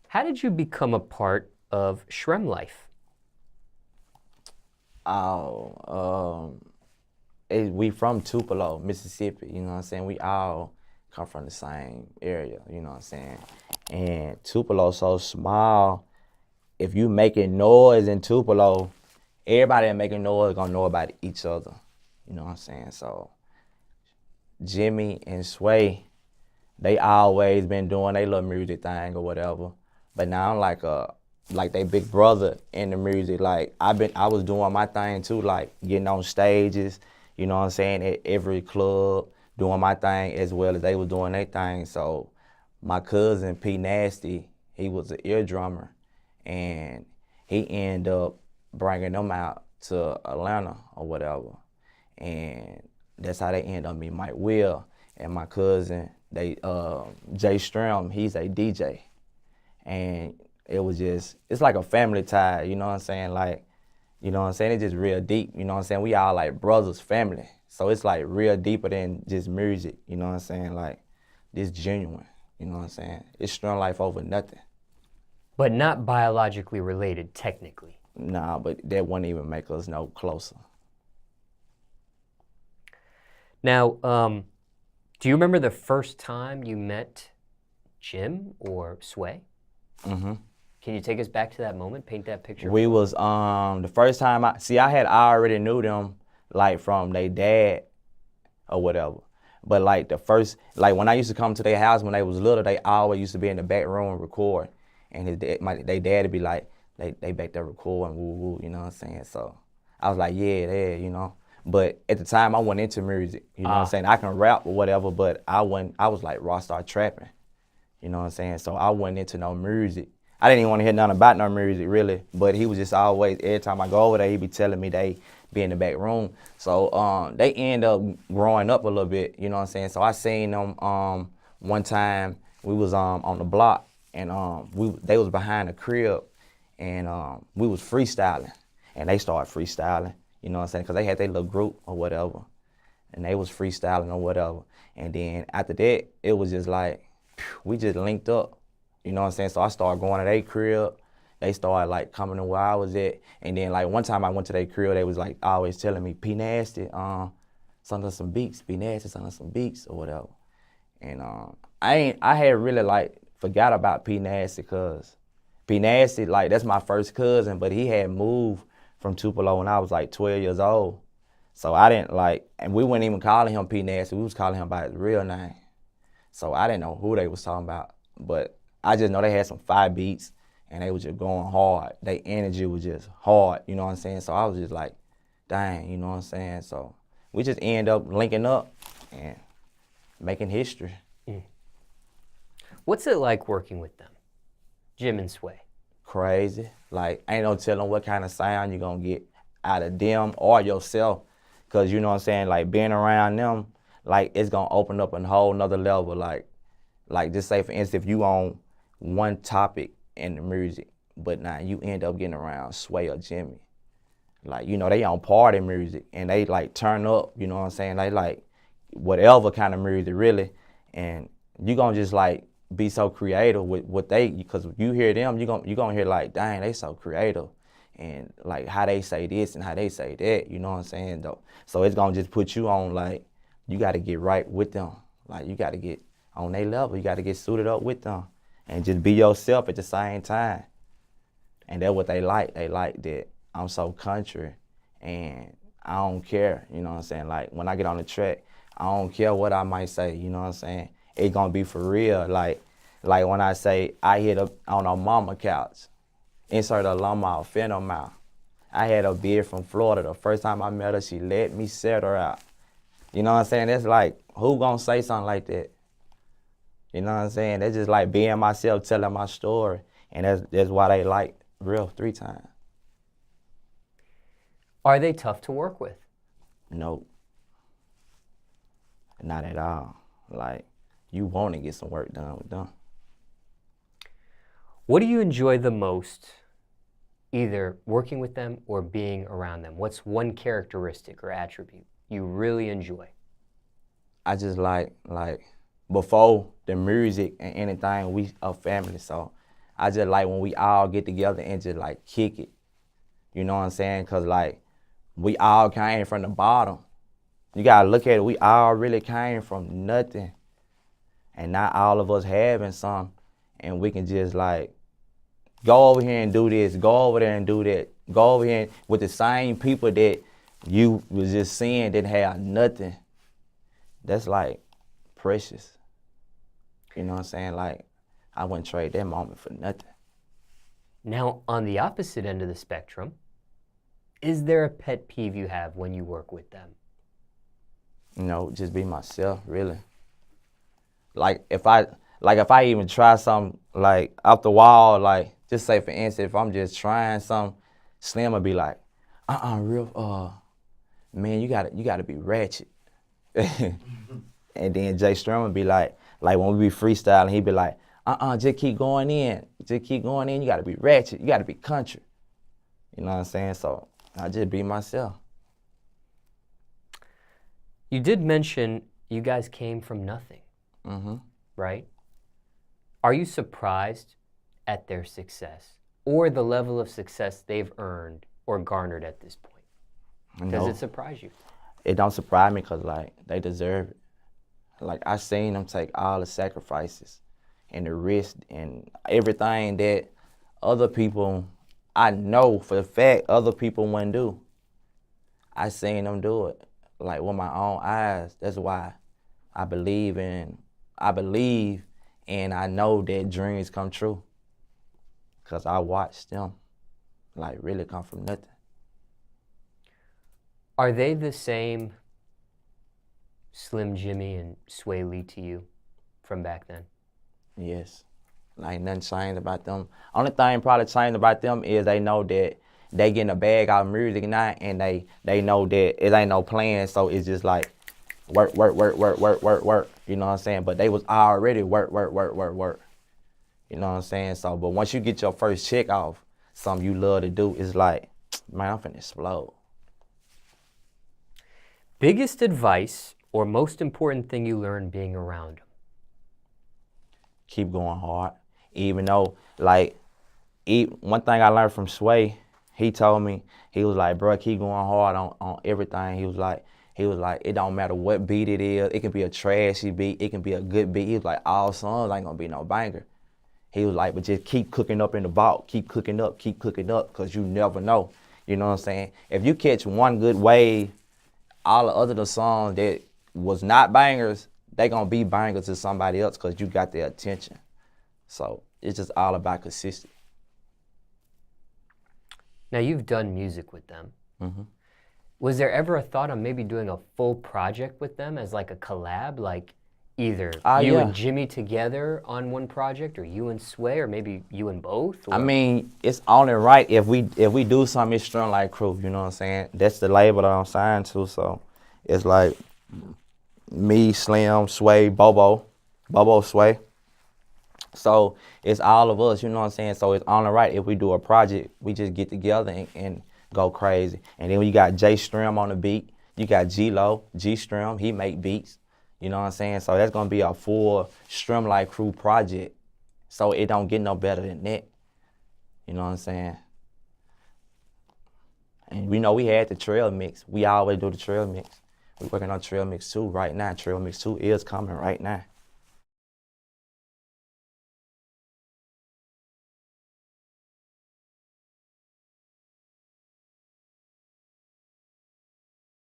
How did you become a part of Shrem Life? Oh, we from Tupelo, Mississippi, you know what I'm saying? We all come from the same area, you know what I'm saying? And Tupelo so small, if you making noise in Tupelo, everybody that making noise gonna know about each other, you know what I'm saying? So Jimmy and Sway, they always been doing their little music thing or whatever. But now I'm like they big brother in the music. Like I was doing my thing too, like getting on stages, you know what I'm saying, at every club, doing my thing as well as they was doing their thing. So my cousin P Nasty, he was an ear drummer, and he ended up bringing them out to Atlanta or whatever, and that's how they end up meeting Mike Will and my cousin. They Jay Strum, he's a DJ, and it's like a family tie. You know what I'm saying? Like, you know what I'm saying? It's just real deep. You know what I'm saying? We all like brothers, family. So it's like real deeper than just music. You know what I'm saying? Like, this genuine. You know what I'm saying? It's strong life over nothing. But not biologically related, technically. Nah, but that wouldn't even make us no closer. Now, do you remember the first time you met Jim or Sway? Mm-hmm. Can you take us back to that moment, paint that picture We for us? was the first time I already knew them like from their dad or whatever. But like the first, like when I used to come to their house when they was little, they always used to be in the back room and record. And they dad would be like, they back there recording, woo woo, you know what I'm saying? So I was like, yeah, you know. But at the time I wasn't into music, you know what I'm Ah, saying? I can rap or whatever, but I was like raw star trapping, you know what I'm saying? So I wasn't into no music. I didn't even want to hear nothing about no music really, but he was just always, every time I go over there, he be telling me they be in the back room. So they end up growing up a little bit, you know what I'm saying? So I seen them one time, we was on the block, and they was behind the crib, and we was freestyling, and they started freestyling, you know what I'm saying? Because they had their little group or whatever, and they was freestyling or whatever. And then after that, it was just like, we just linked up, you know what I'm saying? So I started going to their crib. They started like coming to where I was at. And then like one time I went to their crib, they was like always telling me, P Nasty, send us some beats, P Nasty, send us some beats or whatever. And I had really like forgot about P Nasty, cause P Nasty, like that's my first cousin, but he had moved from Tupelo when I was like 12 years old. So I didn't like, and we weren't even calling him P Nasty, we was calling him by his real name. So I didn't know who they was talking about, but I just know they had some fire beats and they was just going hard. Their energy was just hard, you know what I'm saying? So I was just like, dang, you know what I'm saying? So we just end up linking up and making history. what's it like working with them, Jim and Sway? Crazy. Like, ain't no telling what kind of sound you gonna get out of them or yourself. Cause you know what I'm saying? Like being around them, like it's gonna open up a whole nother level. Like just say for instance, if you on one topic in the music, but now you end up getting around Sway or Jimmy. Like, you know, they on party music and they like turn up, you know what I'm saying? They like whatever kind of music really. And you gonna just like be so creative with what they, because you hear them, you gonna hear like, dang, they so creative. And like how they say this and how they say that, you know what I'm saying though. So it's gonna just put you on like, you gotta get right with them. Like you gotta get on their level, you gotta get suited up with them. And just be yourself at the same time. And that's what they like. They like that I'm so country and I don't care, you know what I'm saying? Like when I get on the track, I don't care what I might say, you know what I'm saying? It gonna be for real. Like when I say I hit up on a mama couch, insert a luma or phantom mouth. I had a beard from Florida. The first time I met her, she let me set her out. You know what I'm saying? It's like, who gonna say something like that? You know what I'm saying? That's just like being myself, telling my story. And that's why they like Real 3 times. Are they tough to work with? Nope, not at all. Like, you want to get some work done with them. What do you enjoy the most, either working with them or being around them? What's one characteristic or attribute you really enjoy? I just like before the music and anything, we a family. So I just like when we all get together and just like kick it. You know what I'm saying? Cause like we all came from the bottom. You gotta look at it. We all really came from nothing, and not all of us having some, and we can just like go over here and do this, go over there and do that, go over here with the same people that you was just seeing didn't have nothing. That's like precious. You know what I'm saying? Like, I wouldn't trade that moment for nothing. Now, on the opposite end of the spectrum, is there a pet peeve you have when you work with them? You know, just be myself, really. Like if I even try something like off the wall, like just say for instance, if I'm just trying something, Slim would be like, Riff, man, you gotta be ratchet. And then Jay Sremmurd would be like when we be freestyling, he'd be like, just keep going in. Just keep going in. You gotta be ratchet. You gotta be country. You know what I'm saying? So I just be myself. You did mention you guys came from nothing, right? Are you surprised at their success or the level of success they've earned or garnered at this point? Does it surprise you? It don't surprise me because, like, they deserve it. Like, I seen them take all the sacrifices and the risk and everything that other people, I know for a fact other people wouldn't do. I seen them do it, like, with my own eyes. That's why I believe and I know that dreams come true. Because I watched them, like, really come from nothing. Are they the same Slim Jimmy and Sway Lee to you from back then? Yes. Like, nothing changed about them. Only thing probably changed about them is they know that they getting a bag out of music now, and they know that it ain't no plan, so it's just like work. You know what I'm saying? But they was already work. You know what I'm saying? So, but once you get your first check off, something you love to do, it's like, man, I'm finna explode. Biggest advice or most important thing you learned being around them? Keep going hard. Even though, like, one thing I learned from Sway, he told me, he was like, bro, keep going hard on everything. He was like, it don't matter what beat it is. It can be a trashy beat. It can be a good beat. He was like, all songs ain't gonna be no banger. He was like, but just keep cooking up in the vault. Keep cooking up, because you never know. You know what I'm saying? If you catch one good wave, all the other songs that was not bangers, they gonna be bangers to somebody else because you got their attention. So it's just all about consistency. Now, you've done music with them. Was there ever a thought on maybe doing a full project with them as like a collab, like either you and Jimmy together on one project, or you and Sway, or maybe you and both? Or? I mean, it's only right if we do something, it's Strung Like Crew, you know what I'm saying? That's the label that I'm signed to, so it's like me, Slim, Sway, Bobo, Sway. So it's all of us, you know what I'm saying? So it's only right if we do a project, we just get together and go crazy. And then when you got Jay Sremmurd on the beat, you got G-Lo, G-Strim, he make beats. You know what I'm saying? So that's gonna be a full Strung Like Crew project. So it don't get no better than that. You know what I'm saying? And we know we had the trail mix. We always do the trail mix. We're working on trail mix 2 right now. Trail mix 2 is coming right now.